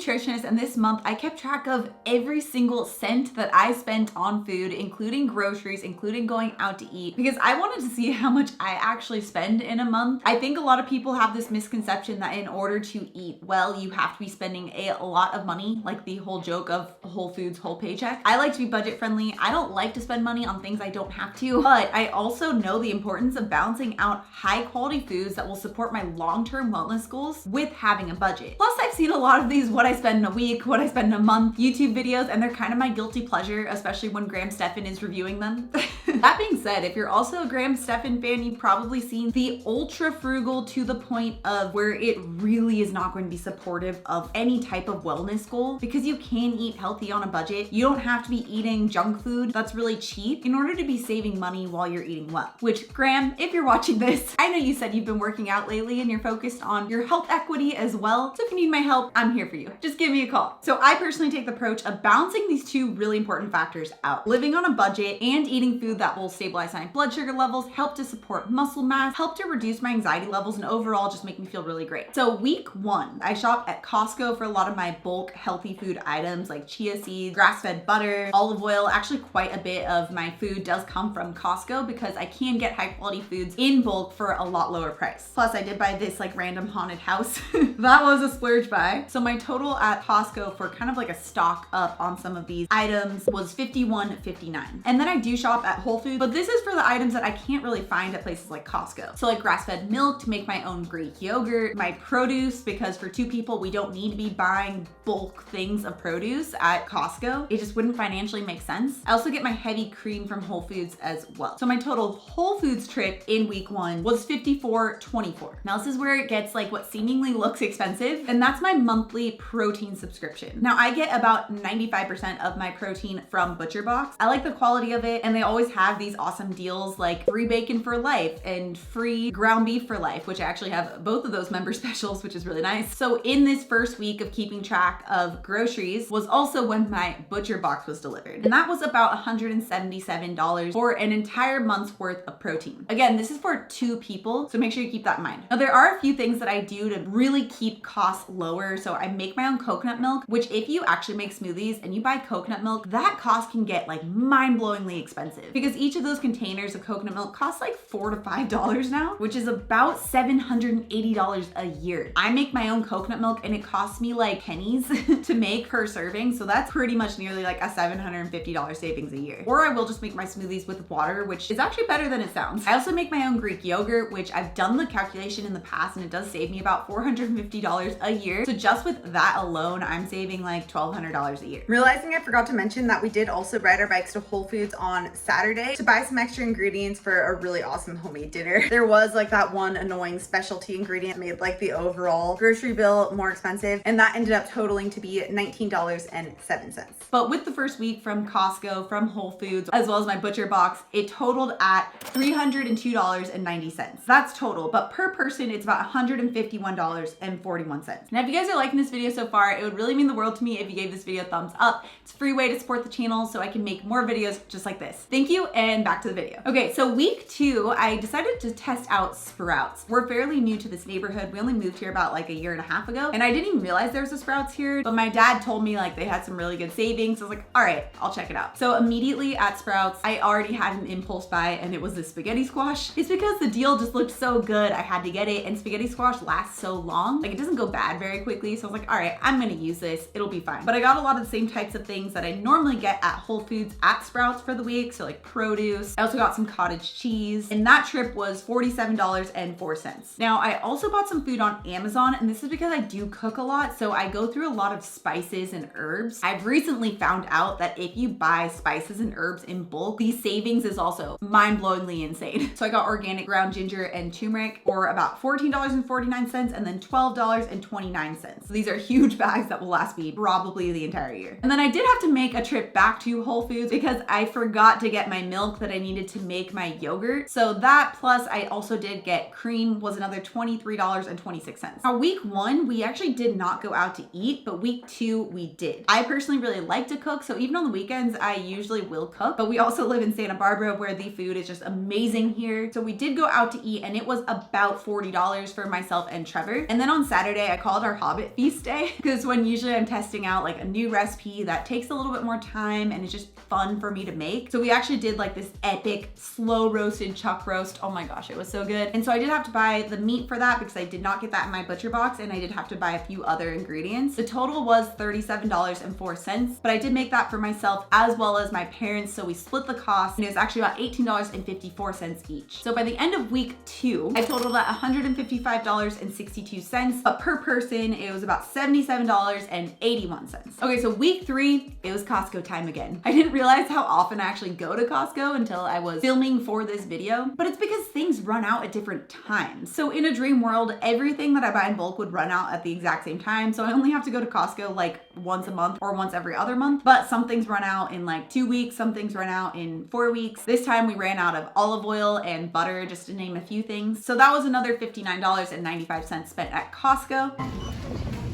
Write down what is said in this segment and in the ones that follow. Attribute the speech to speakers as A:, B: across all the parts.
A: Nutritionist, and this month I kept track of every single cent that I spent on food, including groceries, including going out to eat, because I wanted to see how much I actually spend in a month. I think a lot of people have this misconception that in order to eat well, you have to be spending a lot of money, like the whole joke of Whole Foods, whole paycheck. I like to be budget friendly. I don't like to spend money on things I don't have to, but I also know the importance of balancing out high quality foods that will support my long-term wellness goals with having a budget. Plus, I've seen a lot of these what I spend in a week, what I spend in a month YouTube videos, and they're kind of my guilty pleasure, especially when Graham Stephan is reviewing them. That being said, if you're also a Graham Stephan fan, you've probably seen the ultra frugal to the point of where it really is not going to be supportive of any type of wellness goal, because you can eat healthy on a budget. You don't have to be eating junk food that's really cheap in order to be saving money while you're eating well. Which, Graham, if you're watching this, I know you said you've been working out lately and you're focused on your health equity as well. So if you need my help, I'm here for you. Just give me a call. So I personally take the approach of balancing these two really important factors out. Living on a budget and eating food that will stabilize my blood sugar levels, help to support muscle mass, help to reduce my anxiety levels, and overall just make me feel really great. So week one, I shop at Costco for a lot of my bulk healthy food items like chia seeds, grass-fed butter, olive oil. Actually, quite a bit of my food does come from Costco because I can get high quality foods in bulk for a lot lower price. Plus, I did buy this like random haunted house. That was a splurge buy. So my total at Costco for kind of like a stock up on some of these items was $51.59. And then I do shop at Whole Foods, but this is for the items that I can't really find at places like Costco. So like grass-fed milk to make my own Greek yogurt, my produce, because for two people, we don't need to be buying bulk things of produce at Costco. It just wouldn't financially make sense. I also get my heavy cream from Whole Foods as well. So my total Whole Foods trip in week one was $54.24. Now this is where it gets like what seemingly looks expensive, and that's my monthly protein subscription. Now I get about 95% of my protein from ButcherBox. I like the quality of it, and they always have these awesome deals like free bacon for life and free ground beef for life, which I actually have both of those member specials, which is really nice. So in this first week of keeping track of groceries was also when my ButcherBox was delivered, and that was about $177 for an entire month's worth of protein. Again, this is for two people, so make sure you keep that in mind. Now there are a few things that I do to really keep costs lower. So I make my own coconut milk, which if you actually make smoothies and you buy coconut milk, that cost can get like mind-blowingly expensive, because each of those containers of coconut milk costs like $4 to $5 now, which is about $780 a year. I make my own coconut milk and it costs me like pennies to make per serving, so that's pretty much nearly like a $750 savings a year. Or I will just make my smoothies with water, which is actually better than it sounds. I also make my own Greek yogurt, which I've done the calculation in the past, and it does save me about $450 a year. So just with that alone, I'm saving like $1,200 a year.
B: Realizing I forgot to mention that we did also ride our bikes to Whole Foods on Saturday to buy some extra ingredients for a really awesome homemade dinner. There was like that one annoying specialty ingredient that made like the overall grocery bill more expensive, and that ended up totaling to be $19.07.
A: But with the first week from Costco, from Whole Foods, as well as my ButcherBox, it totaled at $302.90. That's total, but per person, it's about $151.41. Now, if you guys are liking this video so far, it would really mean the world to me if you gave this video a thumbs up. It's a free way to support the channel so I can make more videos just like this. Thank you, and back to the video. Okay, so week two, I decided to test out Sprouts. We're fairly new to this neighborhood. We only moved here about like a year and a half ago, and I didn't even realize there was a Sprouts here, but my dad told me like they had some really good savings. So I was like, all right, I'll check it out. So immediately at Sprouts, I already had an impulse buy, and it was the spaghetti squash. It's because the deal just looked so good, I had to get it, and spaghetti squash lasts so long. Like it doesn't go bad very quickly, so I was like, all right, I'm gonna use this. It'll be fine. But I got a lot of the same types of things that I normally get at Whole Foods at Sprouts for the week. So like produce. I also got some cottage cheese, and that trip was $47.04. Now I also bought some food on Amazon, and this is because I do cook a lot, so I go through a lot of spices and herbs. I've recently found out that if you buy spices and herbs in bulk, the savings is also mind-blowingly insane. So I got organic ground ginger and turmeric for about $14.49 and then $12.29. So these are huge bags that will last me probably the entire year. And then I did have to make a trip back to Whole Foods because I forgot to get my milk that I needed to make my yogurt. So that plus I also did get cream was another $23.26. Now week one, we actually did not go out to eat, but week two we did. I personally really like to cook, so even on the weekends I usually will cook, but we also live in Santa Barbara where the food is just amazing here. So we did go out to eat, and it was about $40 for myself and Trevor. And then on Saturday I called our Hobbit feast day. today because when usually I'm testing out like a new recipe that takes a little bit more time and it's just fun for me to make. So we actually did like this epic slow roasted chuck roast. Oh my gosh, it was so good. And so I did have to buy the meat for that because I did not get that in my butcher box, and I did have to buy a few other ingredients. The total was $37.04, but I did make that for myself as well as my parents, so we split the cost, and it was actually about $18.54 each. So by the end of week 2, I totaled at $155.62, but per person it was about $77.81. Okay, so week 3, it was Costco time again. I didn't realize how often I actually go to Costco until I was filming for this video, but it's because things run out at different times. So in a dream world, everything that I buy in bulk would run out at the exact same time, so I only have to go to Costco like once a month or once every other month, but some things run out in like 2 weeks, some things run out in 4 weeks. This time we ran out of olive oil and butter, just to name a few things. So that was another $59.95 spent at Costco.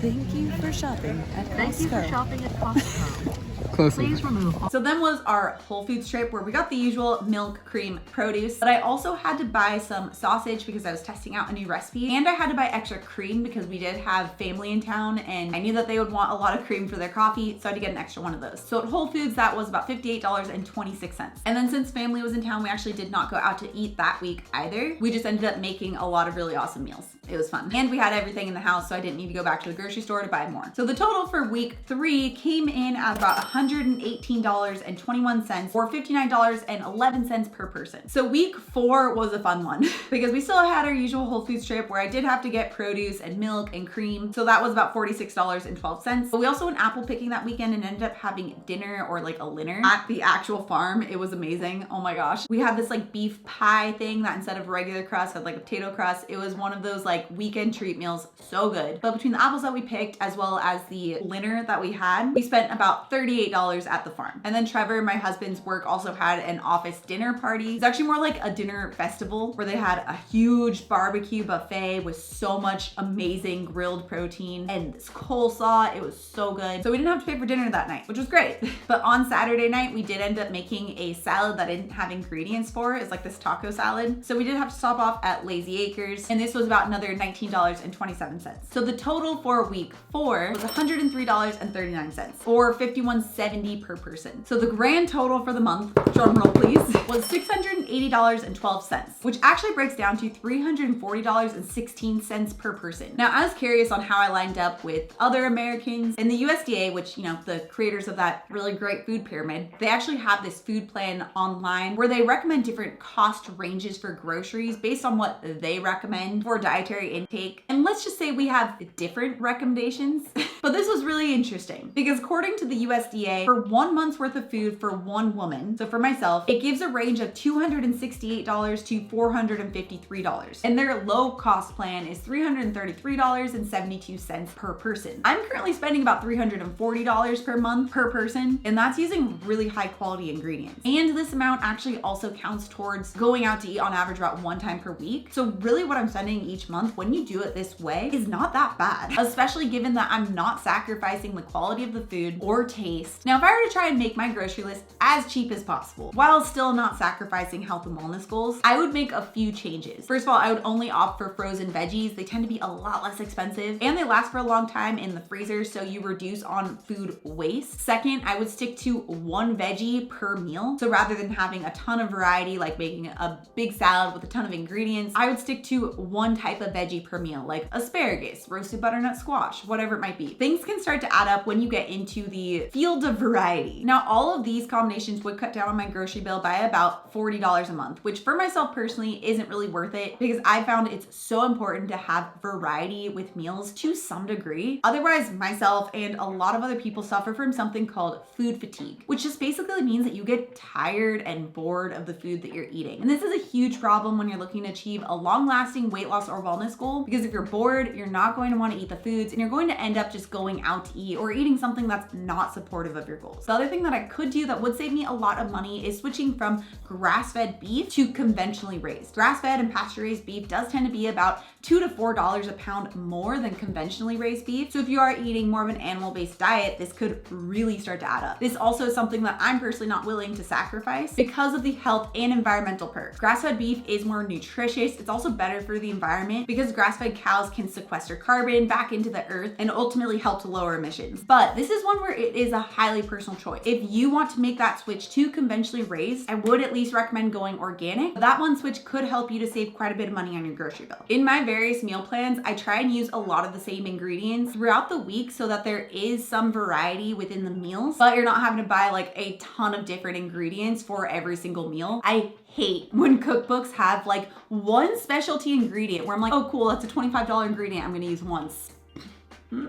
C: Thank you for shopping at Costco.
D: Thank you for shopping at Costco.
E: Closely.
D: Please remove all.
A: So then was our Whole Foods trip where we got the usual milk, cream, produce, but I also had to buy some sausage because I was testing out a new recipe, and I had to buy extra cream because we did have family in town and I knew that they would want a lot of cream for their coffee, so I had to get an extra one of those. So at Whole Foods, that was about $58.26. And then since family was in town, we actually did not go out to eat that week either. We just ended up making a lot of really awesome meals. It was fun. And we had everything in the house, so I didn't need to go back to the grocery store to buy more. So the total for week 3 came in at about $118.21 or $59.11 per person. So week 4 was a fun one because we still had our usual Whole Foods trip where I did have to get produce and milk and cream. So that was about $46.12. But we also went apple picking that weekend and ended up having dinner or like a dinner at the actual farm. It was amazing. Oh my gosh. We had this like beef pie thing that instead of regular crust had like a potato crust. It was one of those like weekend treat meals. So good. But between the apples that we picked as well as the dinner that we had, we spent about $38 at the farm. And then Trevor, my husband's work, also had an office dinner party. It's actually more like a dinner festival where they had a huge barbecue buffet with so much amazing grilled protein and this coleslaw. It was so good. So we didn't have to pay for dinner that night, which was great. But on Saturday night, we did end up making a salad that I didn't have ingredients for. It's like this taco salad. So we did have to stop off at Lazy Acres, and this was about another $19.27. So the total for week 4 was $103.39 or $51.70 per person. So the grand total for the month, drum roll please, was $680.12, which actually breaks down to $340.16 per person. Now, I was curious on how I lined up with other Americans, and the USDA, which, you know, the creators of that really great food pyramid, they actually have this food plan online where they recommend different cost ranges for groceries based on what they recommend for dietary intake. And let's just say we have different recommendations, but this was really interesting because according to the USDA, for 1 month's worth of food for one woman, so for myself, it gives a range of $268 to $453. And their low cost plan is $333.72 per person. I'm currently spending about $340 per month per person, and that's using really high quality ingredients. And this amount actually also counts towards going out to eat on average about 1 time per week. So really what I'm spending each month when you do it this way is not that bad, especially given that I'm not sacrificing the quality of the food or taste. Now, if I were to try and make my grocery list as cheap as possible while still not sacrificing health and wellness goals, I would make a few changes. First of all, I would only opt for frozen veggies. They tend to be a lot less expensive and they last for a long time in the freezer, so you reduce on food waste. Second, I would stick to 1 veggie per meal. So rather than having a ton of variety, like making a big salad with a ton of ingredients, I would stick to 1 type of veggie per meal, like asparagus, roasted butternut squash, whatever it might be. Things can start to add up when you get into the field of variety. Now, all of these combinations would cut down on my grocery bill by about $40 a month, which for myself personally isn't really worth it because I found it's so important to have variety with meals to some degree. Otherwise, myself and a lot of other people suffer from something called food fatigue, which just basically means that you get tired and bored of the food that you're eating. And this is a huge problem when you're looking to achieve a long-lasting weight loss or wellness goal, because if you're bored, you're not going to want to eat the foods and you're going to end up just going out to eat or eating something that's not supportive supportive of your goals. The other thing that I could do that would save me a lot of money is switching from grass-fed beef to conventionally raised. Grass-fed and pasture-raised beef does tend to be about $2 to $4 a pound more than conventionally raised beef. So if you are eating more of an animal-based diet, this could really start to add up. This also is something that I'm personally not willing to sacrifice because of the health and environmental perks. Grass-fed beef is more nutritious. It's also better for the environment because grass-fed cows can sequester carbon back into the earth and ultimately help to lower emissions. But this is one where it is a highly personal choice. If you want to make that switch to conventionally raised, I would at least recommend going organic. That one switch could help you to save quite a bit of money on your grocery bill. In my various meal plans, I try and use a lot of the same ingredients throughout the week so that there is some variety within the meals, but you're not having to buy like a ton of different ingredients for every single meal. I hate when cookbooks have like one specialty ingredient where I'm like, oh cool, that's a $25 ingredient I'm gonna use once.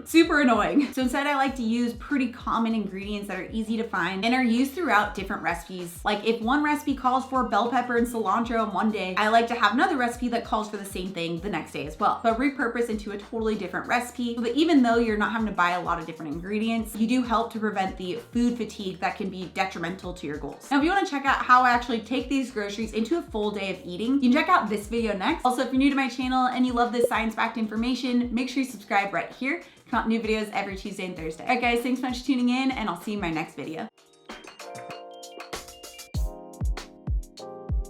A: Super annoying. So instead I like to use pretty common ingredients that are easy to find and are used throughout different recipes. Like if one recipe calls for bell pepper and cilantro on one day, I like to have another recipe that calls for the same thing the next day as well, but repurpose into a totally different recipe so that even though you're not having to buy a lot of different ingredients, you do help to prevent the food fatigue that can be detrimental to your goals. Now, if you want to check out how I actually take these groceries into a full day of eating, you can check out this video next. Also, if you're new to my channel and you love this science-backed information, make sure you subscribe right here. Come out new videos every Tuesday and Thursday. All right guys, thanks so much for tuning in and I'll see you in my next video.